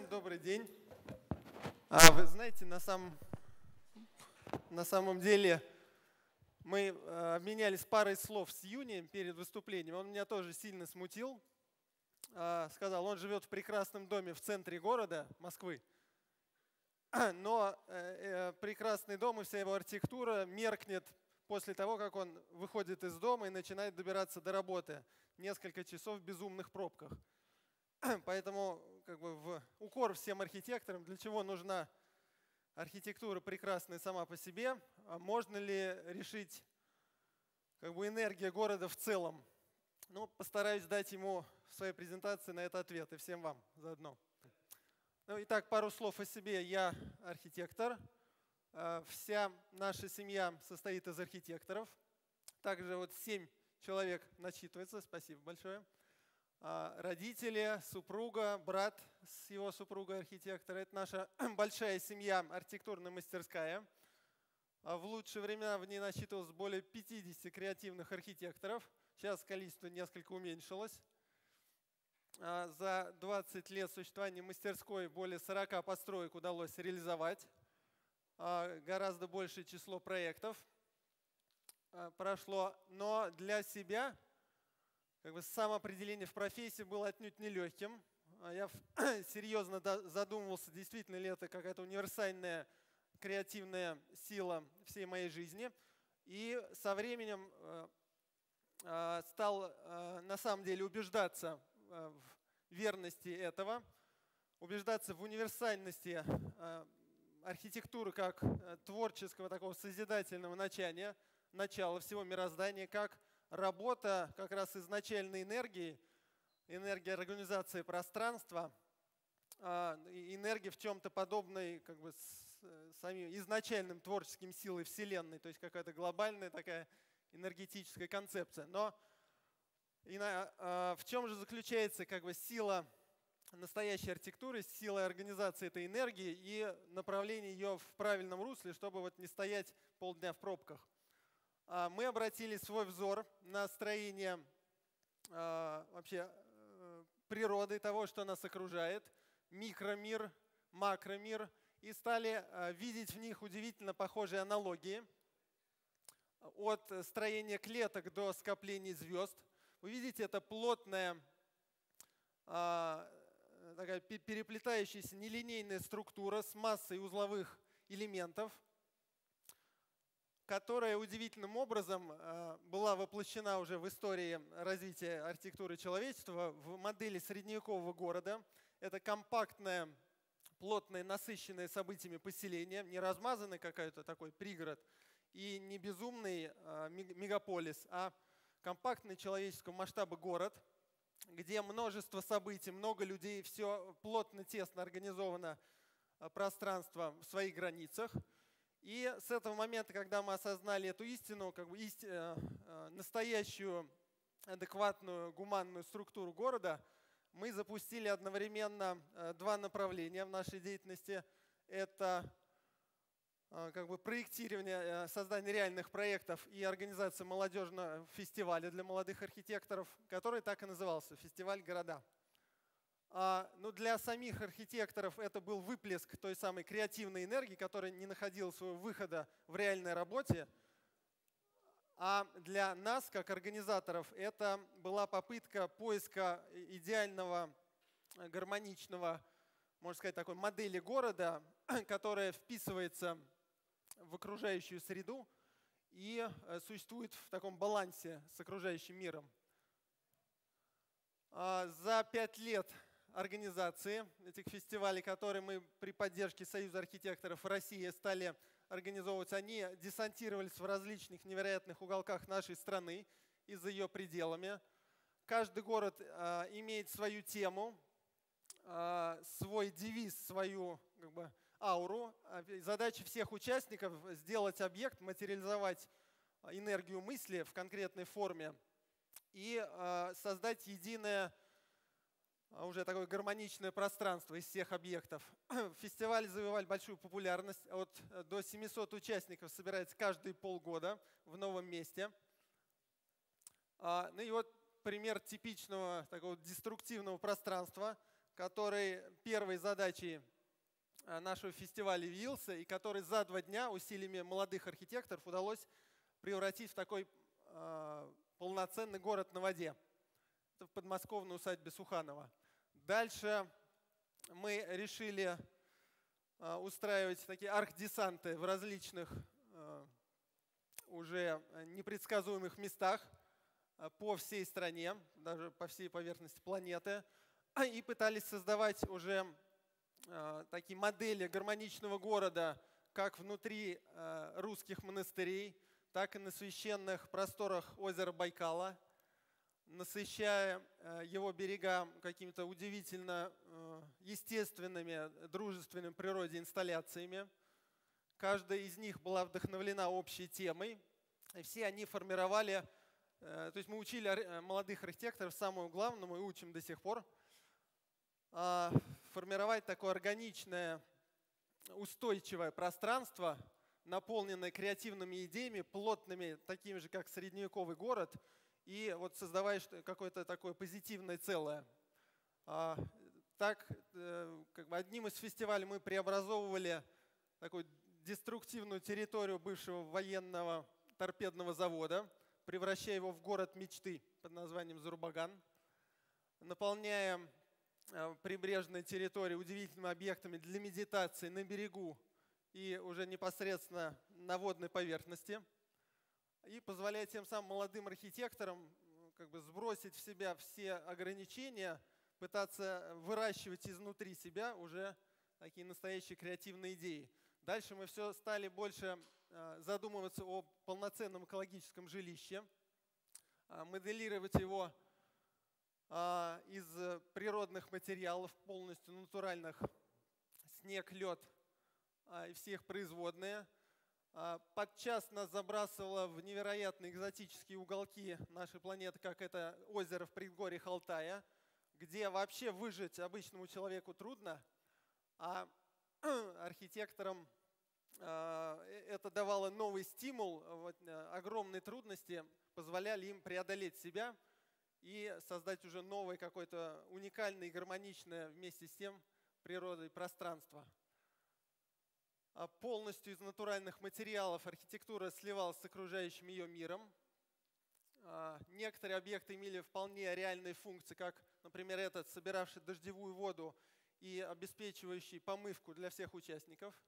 Добрый день. Вы знаете, на самом деле мы обменялись парой слов с Юнием перед выступлением. Он меня тоже сильно смутил. Сказал, он живет в прекрасном доме в центре города Москвы, но прекрасный дом и вся его архитектура меркнет после того, как он выходит из дома и начинает добираться до работы. Несколько часов в безумных пробках. Поэтому в укор всем архитекторам, для чего нужна архитектура прекрасная сама по себе, а можно ли решить энергия города в целом. Постараюсь дать ему в своей презентации на это ответ и всем вам заодно. Итак, пару слов о себе. Я архитектор. Вся наша семья состоит из архитекторов. Также 7 человек насчитывается. Спасибо большое. Родители, супруга, брат с его супругой архитектора. Это наша большая семья, архитектурная мастерская. В лучшие времена в ней насчитывалось более 50 креативных архитекторов. Сейчас количество несколько уменьшилось. За 20 лет существования мастерской более 40 построек удалось реализовать. Гораздо большее число проектов прошло. Но для себя самоопределение в профессии было отнюдь нелегким. Я серьезно задумывался, действительно ли это какая-то универсальная креативная сила всей моей жизни. И со временем стал на самом деле убеждаться в верности этого, убеждаться в универсальности архитектуры как творческого, такого созидательного начала всего мироздания, как работа как раз изначальной энергии, энергия организации пространства, энергия в чем-то подобной самим изначальным творческим силой Вселенной, то есть какая-то глобальная такая энергетическая концепция. Но в чем же заключается сила настоящей архитектуры, сила организации этой энергии и направление ее в правильном русле, чтобы не стоять полдня в пробках? Мы обратили свой взор на строение вообще природы, того, что нас окружает, микромир, макромир, и стали видеть в них удивительно похожие аналогии. От строения клеток до скоплений звезд. Вы видите, это плотная, такая переплетающаяся нелинейная структура с массой узловых элементов, которая удивительным образом была воплощена уже в истории развития архитектуры человечества в модели средневекового города. Это компактное, плотное, насыщенное событиями поселение, не размазанный какой-то такой пригород и не безумный мегаполис, а компактный человеческого масштаба город, где множество событий, много людей, все плотно, тесно организовано пространство в своих границах. И с этого момента, когда мы осознали эту истину, настоящую, адекватную, гуманную структуру города, мы запустили одновременно два направления в нашей деятельности. Это проектирование, создание реальных проектов и организация молодежного фестиваля для молодых архитекторов, который так и назывался – «Фестиваль города». Для самих архитекторов это был выплеск той самой креативной энергии, которая не находила своего выхода в реальной работе. А для нас, как организаторов, это была попытка поиска идеального, гармоничного, можно сказать, такой модели города, которая вписывается в окружающую среду и существует в таком балансе с окружающим миром. За 5 лет организации этих фестивалей, которые мы при поддержке Союза архитекторов России стали организовывать, они десантировались в различных невероятных уголках нашей страны и за ее пределами. Каждый город имеет свою тему, свой девиз, свою ауру. Задача всех участников – сделать объект, материализовать энергию мысли в конкретной форме и создать единое, уже такое гармоничное пространство из всех объектов. Фестиваль завоевал большую популярность. До 700 участников собирается каждые полгода в новом месте. Пример типичного такого деструктивного пространства, который первой задачей нашего фестиваля явился, и который за 2 дня усилиями молодых архитекторов удалось превратить в такой полноценный город на воде. Это в подмосковной усадьбе Суханова. Дальше мы решили устраивать такие архдесанты в различных уже непредсказуемых местах по всей стране, даже по всей поверхности планеты, и пытались создавать уже такие модели гармоничного города как внутри русских монастырей, так и на священных просторах озера Байкала, насыщая его берега какими-то удивительно естественными, дружественными природе инсталляциями. Каждая из них была вдохновлена общей темой, и все они формировали, то есть мы учили молодых архитекторов самому главному и учим до сих пор, формировать такое органичное, устойчивое пространство, наполненное креативными идеями, плотными, такими же, как средневековый город, и вот создавая какое-то такое позитивное целое. Так, как бы одним из фестивалей мы преобразовывали такую деструктивную территорию бывшего военного торпедного завода, превращая его в город мечты под названием Зурбаган, наполняя прибрежные территории удивительными объектами для медитации на берегу и уже непосредственно на водной поверхности, и позволяя тем самым молодым архитекторам как бы сбросить в себя все ограничения, пытаться выращивать изнутри себя уже такие настоящие креативные идеи. Дальше мы все стали больше задумываться о полноценном экологическом жилище, моделировать его из природных материалов, полностью натуральных: снег, лед и все их производные. Подчас нас забрасывало в невероятные экзотические уголки нашей планеты, как это озеро в предгорьях Алтая, где вообще выжить обычному человеку трудно, а архитекторам это давало новый стимул, огромные трудности позволяли им преодолеть себя и создать уже новое какое-то уникальное и гармоничное вместе с тем природой пространство. Полностью из натуральных материалов архитектура сливалась с окружающим ее миром. Некоторые объекты имели вполне реальные функции, как, например, этот, собиравший дождевую воду и обеспечивающий помывку для всех участников.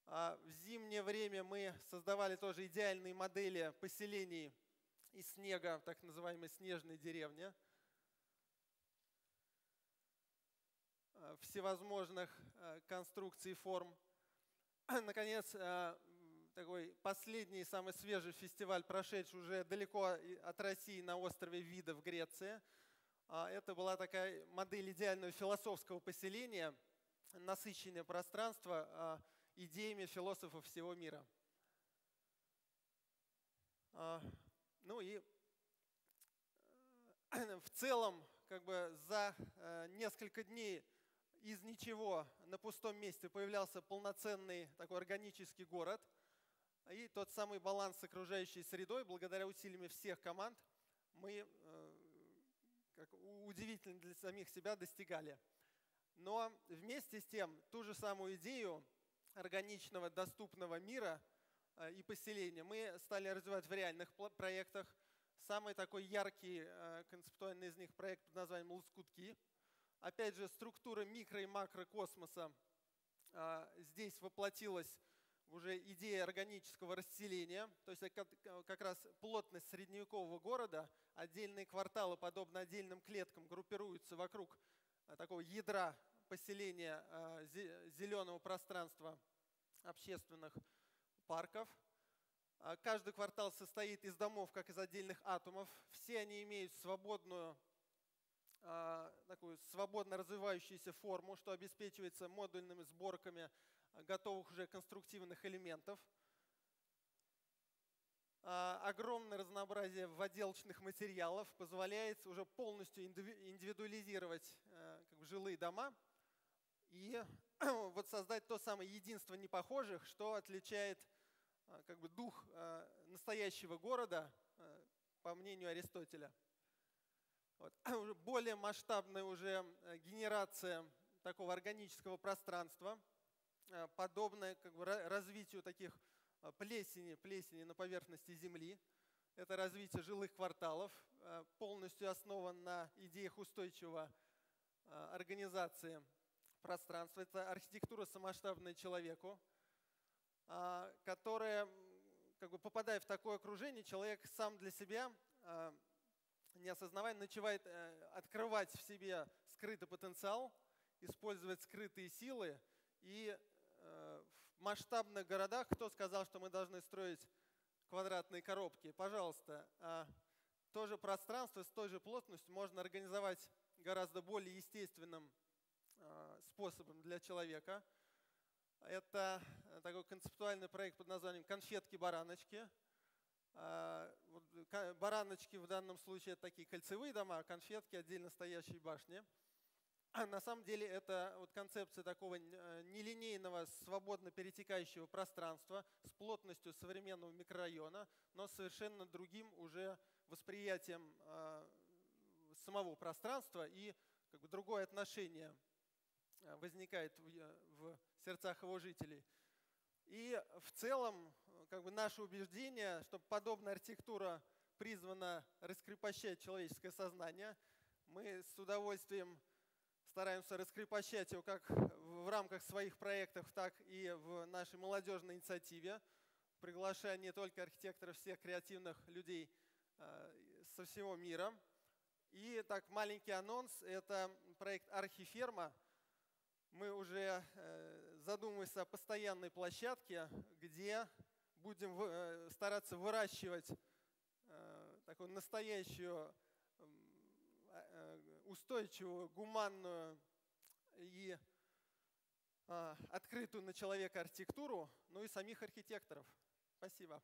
В зимнее время мы создавали тоже идеальные модели поселений из снега, так называемой снежной деревни, всевозможных конструкций и форм. Наконец, такой последний, самый свежий фестиваль, прошедший уже далеко от России, на острове Вида в Греции. Это была такая модель идеального философского поселения, насыщенное пространство идеями философов всего мира. Ну и в целом, как бы за несколько дней из ничего на пустом месте появлялся полноценный такой органический город. И тот самый баланс с окружающей средой, благодаря усилиям всех команд, мы удивительно для самих себя достигали. Но вместе с тем ту же самую идею органичного, доступного мира и поселения мы стали развивать в реальных проектах. Самый такой яркий концептуальный из них проект под названием «Лоскутки». Опять же, структура микро- и макрокосмоса здесь воплотилась уже идея органического расселения, то есть как раз плотность средневекового города, отдельные кварталы, подобно отдельным клеткам, группируются вокруг такого ядра поселения зеленого пространства общественных парков. Каждый квартал состоит из домов, как из отдельных атомов. Все они имеют такую свободно развивающуюся форму, что обеспечивается модульными сборками готовых уже конструктивных элементов. Огромное разнообразие вотделочных материалов позволяет уже полностью индивидуализировать жилые дома и вот создать то самое единство непохожих, что отличает дух настоящего города, по мнению Аристотеля. Вот. Более масштабная уже генерация такого органического пространства, подобное как бы развитию таких плесени на поверхности Земли. Это развитие жилых кварталов, полностью основан на идеях устойчивого организации пространства. Это архитектура самоштабная человеку, которая, как бы попадая в такое окружение, человек сам для себя, не осознавая, начинает открывать в себе скрытый потенциал, использовать скрытые силы. И в масштабных городах, кто сказал, что мы должны строить квадратные коробки? Пожалуйста, то же пространство с той же плотностью можно организовать гораздо более естественным способом для человека. Это такой концептуальный проект под названием «Конфетки-бараночки». Бараночки в данном случае это такие кольцевые дома, а конфетки отдельно стоящие башни. На самом деле это вот концепция такого нелинейного, свободно перетекающего пространства с плотностью современного микрорайона, но с совершенно другим уже восприятием самого пространства, и как бы другое отношение возникает в сердцах его жителей. И в целом как бы наше убеждение, что подобная архитектура призвана раскрепощать человеческое сознание. Мы с удовольствием стараемся раскрепощать его как в рамках своих проектов, так и в нашей молодежной инициативе, приглашая не только архитекторов, всех креативных людей со всего мира. И так, маленький анонс – это проект «Архиферма». Мы уже задумываемся о постоянной площадке, где будем стараться выращивать такую настоящую, устойчивую, гуманную и открытую на человека архитектуру, ну и самих архитекторов. Спасибо.